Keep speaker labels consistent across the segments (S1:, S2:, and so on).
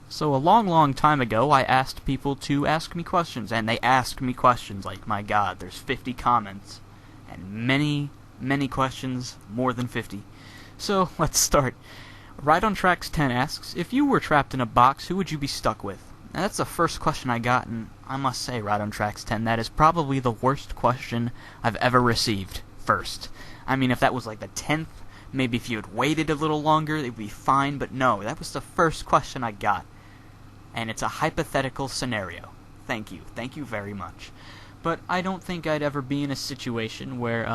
S1: So a long, long time ago, I asked people to ask me questions, and they asked me questions. Like, my God, there's 50 comments, and many, many questions, more than 50. So, let's start. Right on Tracks 10 asks, if you were trapped in a box, who would you be stuck with? Now, that's the first question I got, and I must say, Right on Tracks 10, that is probably the worst question I've ever received, first. I mean, if that was like the 10th, maybe if you had waited a little longer, it would be fine, but no, that was the first question I got. And it's a hypothetical scenario. Thank you very much. But I don't think I'd ever be in a situation where,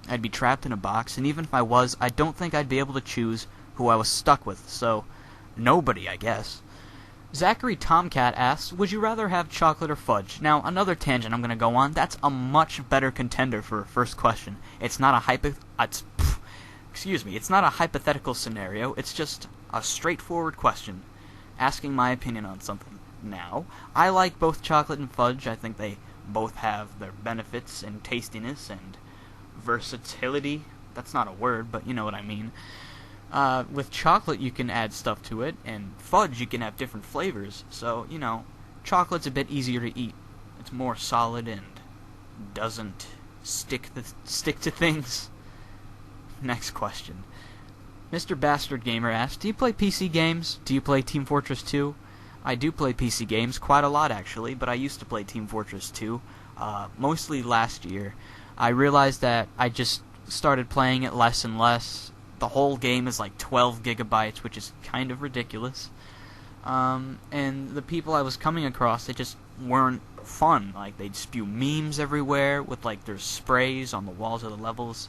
S1: I'd be trapped in a box, and even if I was, I don't think I'd be able to choose who I was stuck with, so nobody, I guess. Zachary Tomcat asks, would you rather have chocolate or fudge? Now, another tangent I'm going to go on, that's a much better contender for a first question. It's not a it's not a hypothetical scenario, it's just a straightforward question, asking my opinion on something. Now, I like both chocolate and fudge. I think they both have their benefits and tastiness and versatility. That's not a word, but you know what I mean. With chocolate, you can add stuff to it, and fudge, you can have different flavors. So, you know, chocolate's a bit easier to eat. It's more solid and doesn't stick to things. Next question. Mr. Bastard Gamer asks, do you play PC games? Do you play Team Fortress 2? I do play PC games, quite a lot actually, but I used to play Team Fortress 2, mostly last year. I realized that I just started playing it less and less. The whole game is like 12 gigabytes, which is kind of ridiculous. And the people I was coming across, they just weren't fun. Like, they'd spew memes everywhere with like their sprays on the walls of the levels.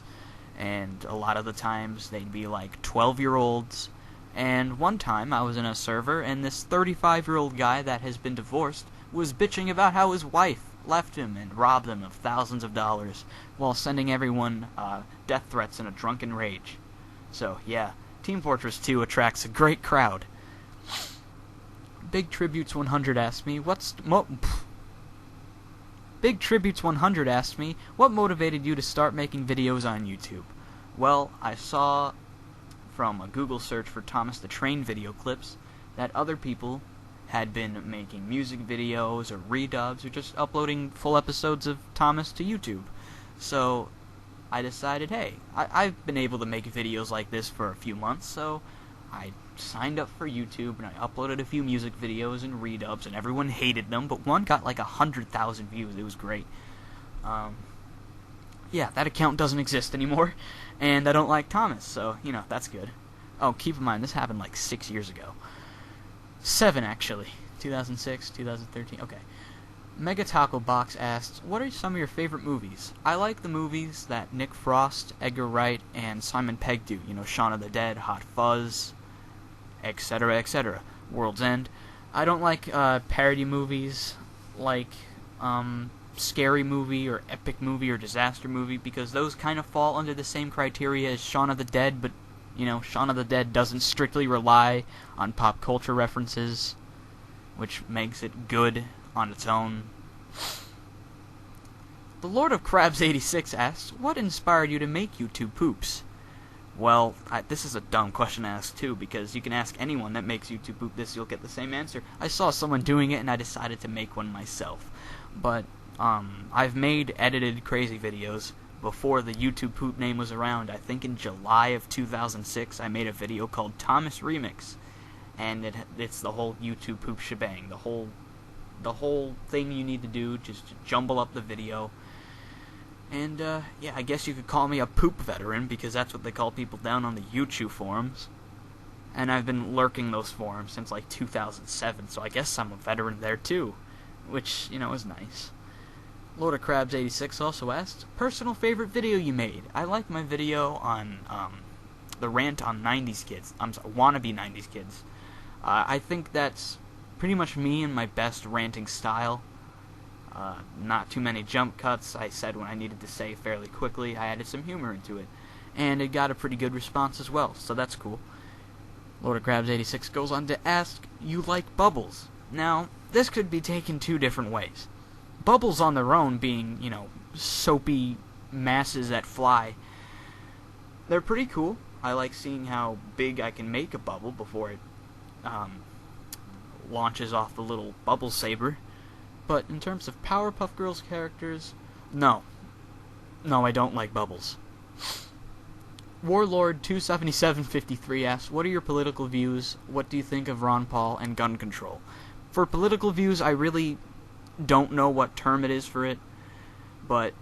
S1: And a lot of the times they'd be like 12-year-olds. And one time I was in a server, and this 35-year-old guy that has been divorced was bitching about how his wife left him and robbed him of thousands of dollars while sending everyone death threats in a drunken rage. So, yeah, Team Fortress 2 attracts a great crowd. Big Tributes 100 asked me, Big Tributes 100 asked me, what motivated you to start making videos on YouTube? Well, I saw from a Google search for Thomas the Train video clips that other people had been making music videos or redubs or just uploading full episodes of Thomas to YouTube. So I decided, hey, I've been able to make videos like this for a few months, so I signed up for YouTube and I uploaded a few music videos and redubs, and everyone hated them, but one got like 100,000 views. It was great. Yeah, that account doesn't exist anymore, and I don't like Thomas, so, you know, that's good. Oh, keep in mind, this happened like 6 years ago. 7, actually. 2006, 2013, okay. Mega Taco Box asks, what are some of your favorite movies? I like the movies that Nick Frost, Edgar Wright, and Simon Pegg do. You know, Shaun of the Dead, Hot Fuzz, etc., etc. World's End. I don't like parody movies like Scary Movie or Epic Movie or Disaster Movie, because those kind of fall under the same criteria as Shaun of the Dead, but, you know, Shaun of the Dead doesn't strictly rely on pop culture references, which makes it good on its own. The Lord of Crabs 86 asks, what inspired you to make YouTube poops? Well, this is a dumb question to ask too, because you can ask anyone that makes YouTube poop this, you'll get the same answer. I saw someone doing it and I decided to make one myself. But I've made edited crazy videos before the YouTube poop name was around. I think in July of 2006 I made a video called Thomas Remix, and it's the whole YouTube poop shebang. The whole thing you need to do, just to jumble up the video. And, yeah, I guess you could call me a poop veteran, because that's what they call people down on the YouTube forums. And I've been lurking those forums since, like, 2007, so I guess I'm a veteran there, too. Which, you know, is nice. Lord of Crabs 86 also asked, personal favorite video you made? I like my video on, the rant on 90s kids. Wannabe 90s kids. I think that's pretty much me in my best ranting style. Not too many jump cuts. I said what I needed to say fairly quickly. I added some humor into it. And it got a pretty good response as well, so that's cool. Lord of Crabs 86 goes on to ask, you like bubbles? Now, this could be taken two different ways. Bubbles on their own being, you know, soapy masses that fly. They're pretty cool. I like seeing how big I can make a bubble before it launches off the little bubble saber. But in terms of Powerpuff Girls characters, no. No, I don't like Bubbles. Warlord27753 asks, what are your political views? What do you think of Ron Paul and gun control? For political views, I really don't know what term it is for it, but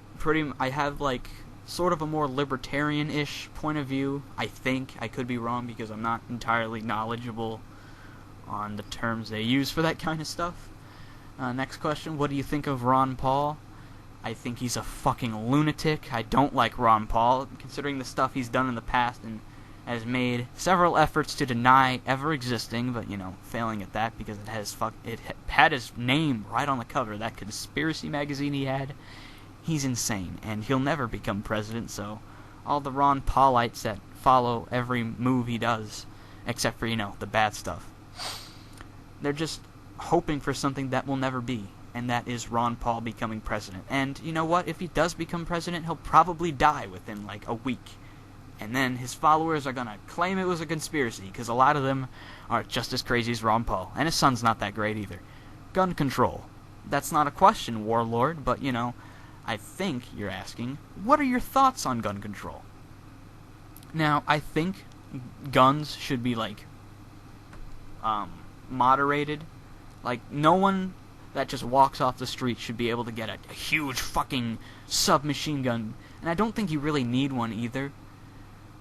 S1: I have like sort of a more libertarian-ish point of view. I think. I could be wrong because I'm not entirely knowledgeable on the terms they use for that kind of stuff. Next question, what do you think of Ron Paul? I think he's a fucking lunatic. I don't like Ron Paul, considering the stuff he's done in the past and has made several efforts to deny ever existing, but, failing at that because it had his name right on the cover. That conspiracy magazine he had, he's insane, and he'll never become president, so all the Ron Paulites that follow every move he does, except for, the bad stuff, they're just hoping for something that will never be. And that is Ron Paul becoming president. And you know what? If he does become president, he'll probably die within like a week. And then his followers are going to claim it was a conspiracy, because a lot of them are just as crazy as Ron Paul. And his son's not that great either. Gun control. That's not a question, Warlord, but I think you're asking, what are your thoughts on gun control? Now, I think guns should be like moderated. Like, no one that just walks off the street should be able to get a huge fucking submachine gun. And I don't think you really need one either.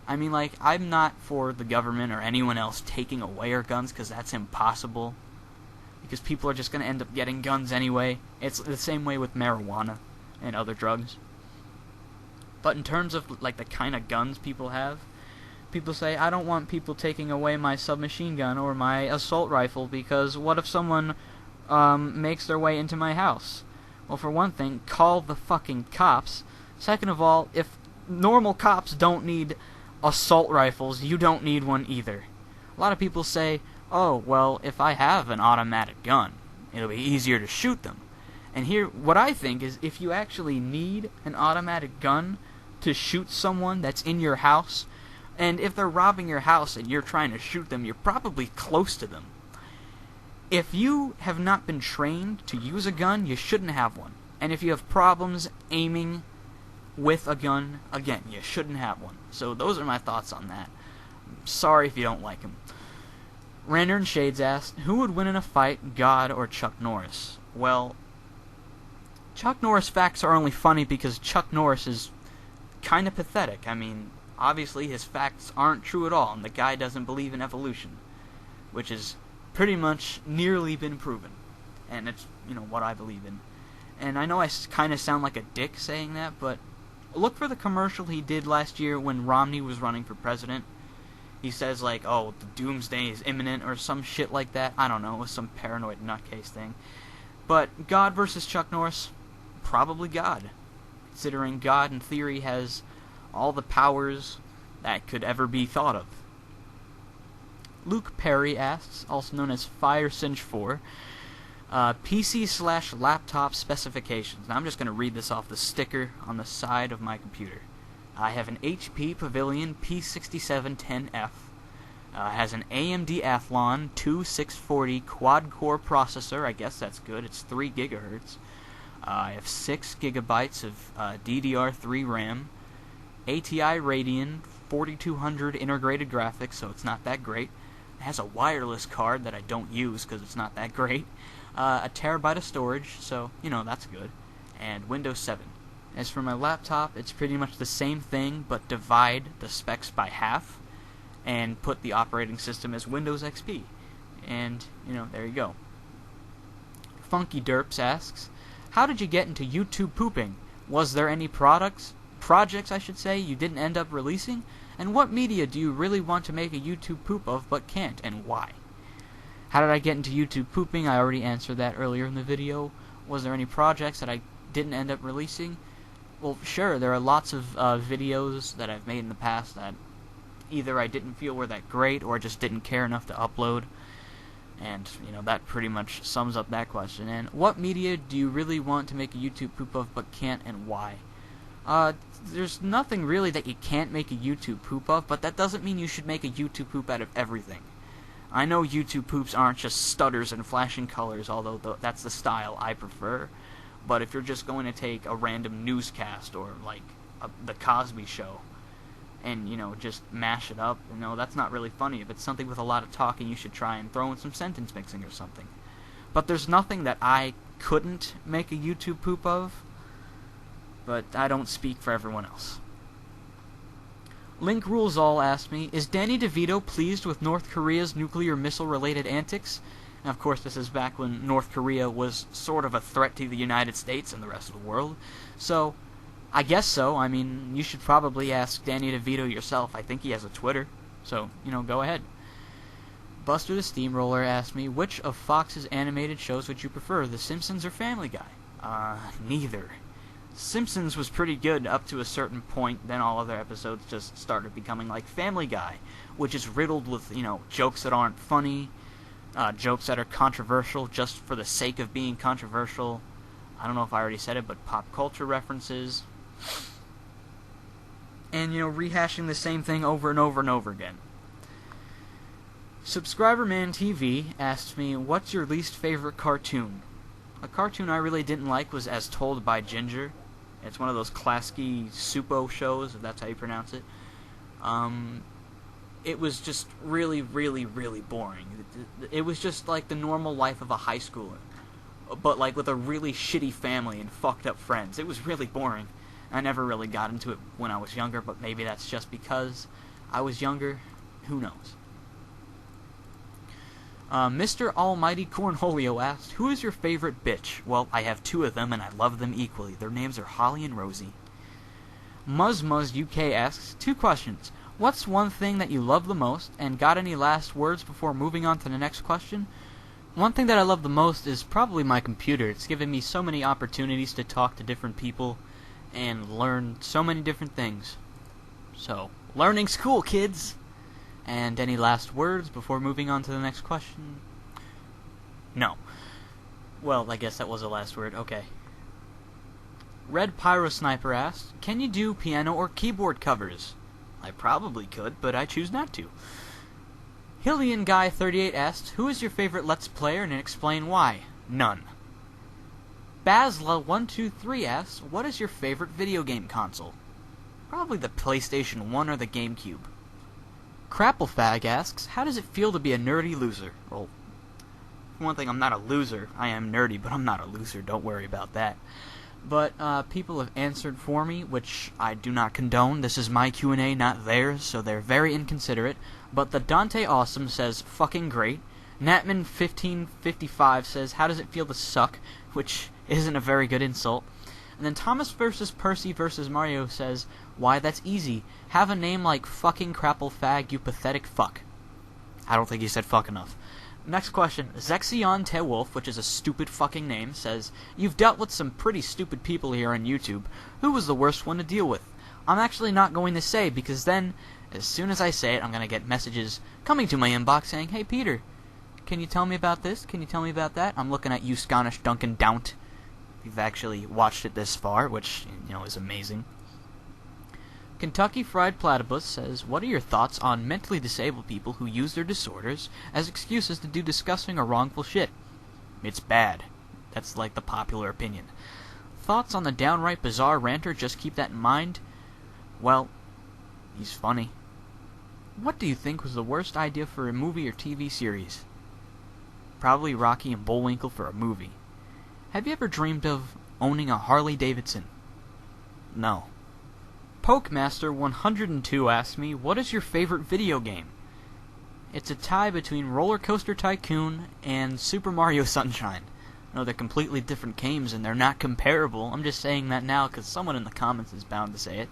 S1: I mean, like, I'm not for the government or anyone else taking away our guns, because that's impossible. Because people are just going to end up getting guns anyway. It's the same way with marijuana and other drugs. But in terms of, like, the kind of guns people have, people say, I don't want people taking away my submachine gun or my assault rifle, because what if someone makes their way into my house? Well, for one thing, call the fucking cops. Second of all, if normal cops don't need assault rifles, you don't need one either. A lot of people say, oh, well, if I have an automatic gun, it'll be easier to shoot them. And here, what I think is, if you actually need an automatic gun to shoot someone that's in your house, and if they're robbing your house and you're trying to shoot them, you're probably close to them. If you have not been trained to use a gun, you shouldn't have one. And if you have problems aiming with a gun, again, you shouldn't have one. So those are my thoughts on that. Sorry if you don't like them. Rander and Shades asked, who would win in a fight, God or Chuck Norris? Well, Chuck Norris facts are only funny because Chuck Norris is kind of pathetic. I mean, obviously his facts aren't true at all, and the guy doesn't believe in evolution, which is pretty much nearly been proven, and it's, what I believe in. And I know I kind of sound like a dick saying that, but look for the commercial he did last year when Romney was running for president. He says, like, oh, the doomsday is imminent, or some shit like that. I don't know, it was some paranoid nutcase thing. But God versus Chuck Norris, probably God, considering God in theory has all the powers that could ever be thought of. Luke Perry asks, also known as FireCinch4, PC/laptop specifications. Now I'm just going to read this off the sticker on the side of my computer. I have an HP Pavilion P6710F. Has an AMD Athlon 2640 quad-core processor. I guess that's good. It's 3 gigahertz. I have 6 gigabytes of DDR3 RAM. ATI Radeon 4200 integrated graphics, so it's not that great. It has a wireless card that I don't use because it's not that great. A terabyte of storage, so, that's good. And Windows 7. As for my laptop, it's pretty much the same thing, but divide the specs by half and put the operating system as Windows XP. And, there you go. Funky Derps asks, how did you get into YouTube pooping? Was there any projects, you didn't end up releasing? And what media do you really want to make a YouTube poop of but can't, and why? How did I get into YouTube pooping? I already answered that earlier in the video. Was there any projects that I didn't end up releasing? Well, sure, there are lots of videos that I've made in the past that either I didn't feel were that great or just didn't care enough to upload. And, that pretty much sums up that question. And what media do you really want to make a YouTube poop of but can't, and why? There's nothing really that you can't make a YouTube poop of, but that doesn't mean you should make a YouTube poop out of everything. I know YouTube poops aren't just stutters and flashing colors, although that's the style I prefer. But if you're just going to take a random newscast or like the Cosby Show and, just mash it up, that's not really funny. If it's something with a lot of talking, you should try and throw in some sentence mixing or something. But there's nothing that I couldn't make a YouTube poop of, but I don't speak for everyone else. Link Rules All asked me, is Danny DeVito pleased with North Korea's nuclear missile-related antics? And of course, this is back when North Korea was sort of a threat to the United States and the rest of the world. So, I guess so. I mean, you should probably ask Danny DeVito yourself. I think he has a Twitter. So, go ahead. Buster the Steamroller asked me, which of Fox's animated shows would you prefer, The Simpsons or Family Guy? Neither. Simpsons was pretty good up to a certain point, then all other episodes just started becoming like Family Guy, which is riddled with, jokes that aren't funny, jokes that are controversial just for the sake of being controversial. I don't know if I already said it, but pop culture references. And, rehashing the same thing over and over and over again. Subscriberman TV asked me, what's your least favorite cartoon? A cartoon I really didn't like was As Told by Ginger. It's one of those Klasky Supo shows, if that's how you pronounce it. It was just really, really, really boring. It was just like the normal life of a high schooler, but like with a really shitty family and fucked up friends. It was really boring. I never really got into it when I was younger, but maybe that's just because I was younger. Who knows? Mr. Almighty Cornholio asked, who is your favorite bitch? Well, I have two of them, and I love them equally. Their names are Holly and Rosie. Muzmuz UK asks, 2 questions. What's one thing that you love the most, and got any last words before moving on to the next question? One thing that I love the most is probably my computer. It's given me so many opportunities to talk to different people and learn so many different things. So, learning's cool, kids! And any last words before moving on to the next question? No. Well, I guess that was the last word. Okay. Red Pyro Sniper asked, can you do piano or keyboard covers? I probably could, but I choose not to. Hillian Guy 38 asked, who is your favorite Let's Player and explain why? None. Basla123 asks, what is your favorite video game console? Probably the PlayStation 1 or the GameCube. Crapplefag asks, how does it feel to be a nerdy loser? Well, for one thing, I'm not a loser. I am nerdy, but I'm not a loser. Don't worry about that. But people have answered for me, which I do not condone. This is my Q&A, not theirs, so they're very inconsiderate. But the Dante Awesome says, fucking great. Natman1555 says, how does it feel to suck? Which isn't a very good insult. And then Thomas vs. Percy vs. Mario says, why, that's easy. Have a name like fucking Crapplefag, you pathetic fuck. I don't think he said fuck enough. Next question. Zexion Tewolf, which is a stupid fucking name, says, you've dealt with some pretty stupid people here on YouTube. Who was the worst one to deal with? I'm actually not going to say, because then, as soon as I say it, I'm going to get messages coming to my inbox saying, hey Peter, can you tell me about this? Can you tell me about that? I'm looking at you, Scottish Duncan Dount. You've actually watched it this far, which, is amazing. Kentucky Fried Platypus says, what are your thoughts on mentally disabled people who use their disorders as excuses to do disgusting or wrongful shit? It's bad. That's like the popular opinion. Thoughts on the downright bizarre ranter? Just keep that in mind. Well, he's funny. What do you think was the worst idea for a movie or TV series? Probably Rocky and Bullwinkle for a movie. Have you ever dreamed of owning a Harley Davidson? No. Pokemaster 102 asks me, what is your favorite video game? It's a tie between Roller Coaster Tycoon and Super Mario Sunshine. I know they're completely different games and they're not comparable. I'm just saying that now because someone in the comments is bound to say it.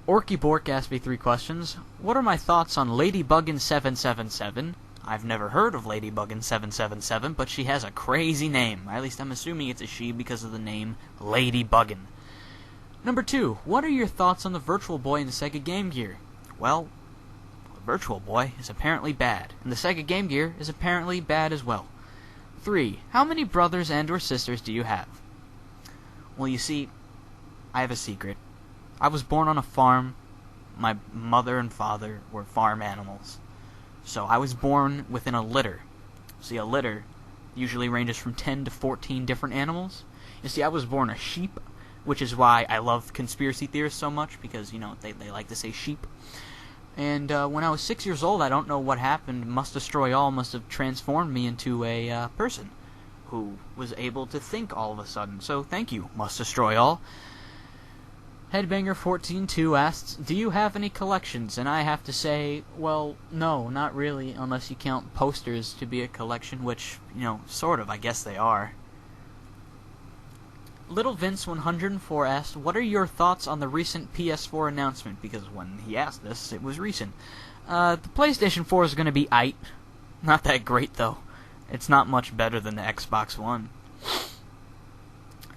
S1: Orky Bork asked me 3 questions. What are my thoughts on Ladybuggin 777? I've never heard of Ladybuggin 777, but she has a crazy name. At least I'm assuming it's a she because of the name Ladybuggin. Number 2, what are your thoughts on the Virtual Boy and the Sega Game Gear? Well, the Virtual Boy is apparently bad, and the Sega Game Gear is apparently bad as well. 3, how many brothers and or sisters do you have? Well, you see, I have a secret. I was born on a farm. My mother and father were farm animals. So I was born within a litter. See, a litter usually ranges from 10 to 14 different animals. You see, I was born a sheep, which is why I love conspiracy theorists so much, because, you know, they like to say sheep. And when I was 6 years old, I don't know what happened. Must Destroy All must have transformed me into a person who was able to think all of a sudden. So thank you, Must Destroy All. Headbanger142 asks, do you have any collections? And I have to say, well, no, not really, unless you count posters to be a collection, which, you know, sort of, I guess they are. Little Vince 104 asked, what are your thoughts on the recent PS4 announcement? Because when he asked this, it was recent. The PlayStation 4 is going to be aight. Not that great, though. It's not much better than the Xbox One.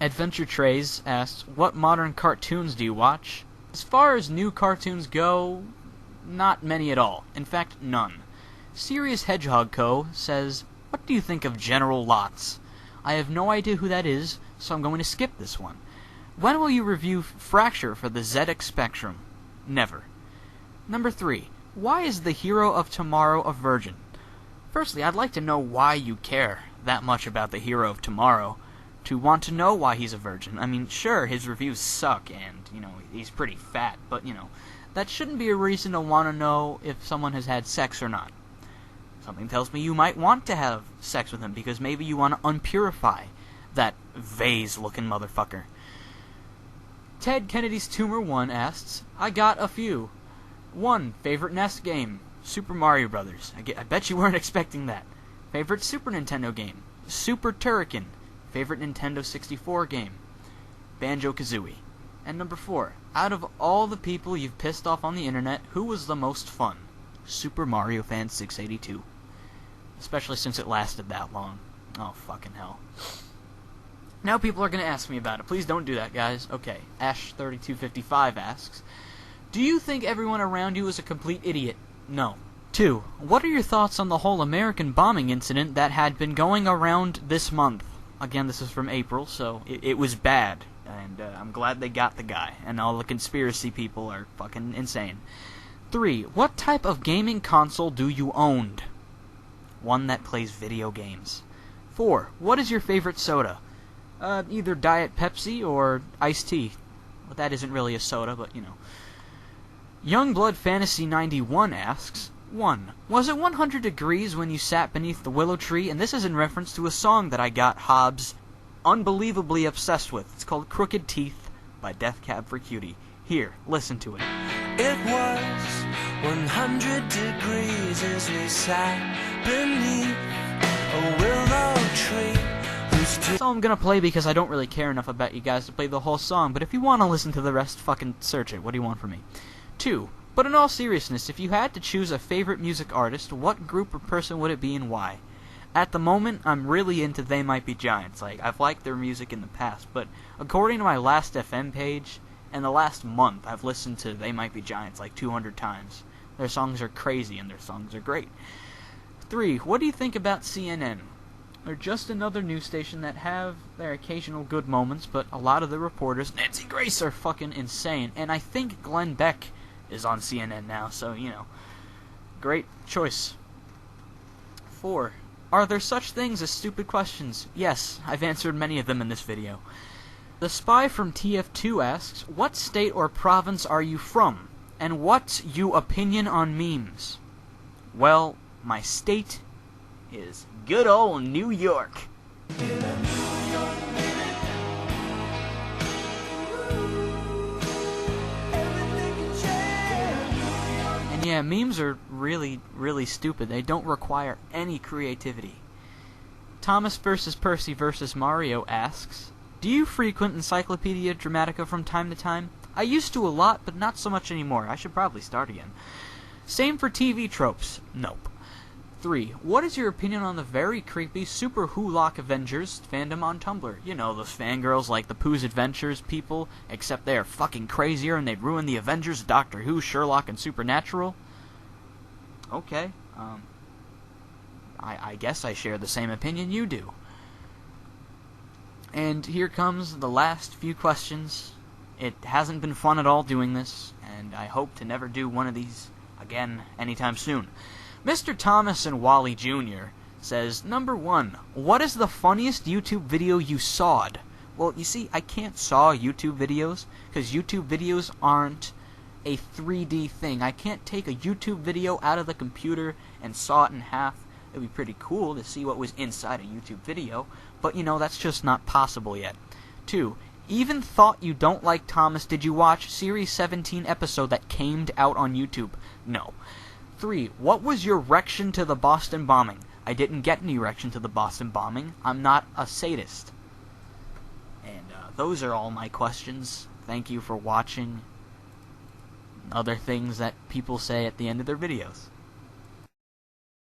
S1: Adventure Trays asks, what modern cartoons do you watch? As far as new cartoons go, not many at all. In fact, none. Serious Hedgehog Co. says, what do you think of General Lots? I have no idea who that is, so I'm going to skip this one. When will you review Fracture for the ZX Spectrum? Never. Number 3. Why is the hero of tomorrow a virgin? Firstly, I'd like to know why you care that much about the hero of tomorrow, to want to know why he's a virgin. I mean, sure, his reviews suck, and, you know, he's pretty fat, but, you know, that shouldn't be a reason to want to know if someone has had sex or not. Something tells me you might want to have sex with him, because maybe you want to unpurify that vase-looking motherfucker. Ted Kennedy's Tumor 1 asks, I got a few. 1. Favorite NES game? Super Mario Brothers. I bet you weren't expecting that. Favorite Super Nintendo game? Super Turrican. Favorite Nintendo 64 game? Banjo-Kazooie. And number 4. Out of all the people you've pissed off on the internet, who was the most fun? Super Mario Fan 682. Especially since it lasted that long. Oh, fucking hell. Now people are going to ask me about it. Please don't do that, guys. Okay. Ash3255 asks, do you think everyone around you is a complete idiot? No. 2. What are your thoughts on the whole American bombing incident that had been going around this month? Again, this is from April, so it was bad. And I'm glad they got the guy. And all the conspiracy people are fucking insane. 3. What type of gaming console do you own? One that plays video games. 4. What is your favorite soda? Either Diet Pepsi or iced tea. Well, that isn't really a soda, but, you know. Youngblood Fantasy 91 asks, 1. Was it 100 degrees when you sat beneath the willow tree? And this is in reference to a song that I got Hobbs unbelievably obsessed with. It's called Crooked Teeth by Death Cab for Cutie. Here, listen to it.
S2: It was 100 degrees as we sat beneath a willow tree.
S1: That's all I'm gonna play because I don't really care enough about you guys to play the whole song, but if you want to listen to the rest, fucking search it. What do you want from me? 2. But in all seriousness, if you had to choose a favorite music artist, what group or person would it be and why? At the moment, I'm really into They Might Be Giants. Like, I've liked their music in the past, but according to my Last FM page, in the last month, I've listened to They Might Be Giants like 200 times. Their songs are crazy and their songs are great. 3. What do you think about CNN? They're just another news station that have their occasional good moments, but a lot of the reporters, Nancy Grace, are fucking insane. And I think Glenn Beck is on CNN now, so, you know. Great choice. 4. Are there such things as stupid questions? Yes, I've answered many of them in this video. The Spy from TF2 asks, what state or province are you from? And what's your opinion on memes? Well, my state is good old New York. And yeah, memes are really, really stupid. They don't require any creativity. Thomas vs. Percy vs. Mario asks, do you frequent Encyclopedia Dramatica from time to time? I used to a lot, but not so much anymore. I should probably start again. Same for TV tropes. Nope. 3. What is your opinion on the very creepy Super Wholock Avengers fandom on Tumblr? You know, those fangirls like the Pooh's Adventures people, except they are fucking crazier and they'd ruin the Avengers, Doctor Who, Sherlock, and Supernatural? Okay, I guess I share the same opinion you do. And here comes the last few questions. It hasn't been fun at all doing this, and I hope to never do one of these again anytime soon. Mr. Thomas and Wally Jr. says, number 1, what is the funniest YouTube video you sawed? Well, you see, I can't saw YouTube videos, because YouTube videos aren't a 3D thing. I can't take a YouTube video out of the computer and saw it in half. It would be pretty cool to see what was inside a YouTube video, but that's just not possible yet. 2, even thought you don't like Thomas, did you watch Series 17 episode that came out on YouTube? No. 3, what was your reaction to the Boston bombing? I didn't get any reaction to the Boston bombing. I'm not a sadist. And those are all my questions. Thank you for watching. Other things that people say at the end of their videos.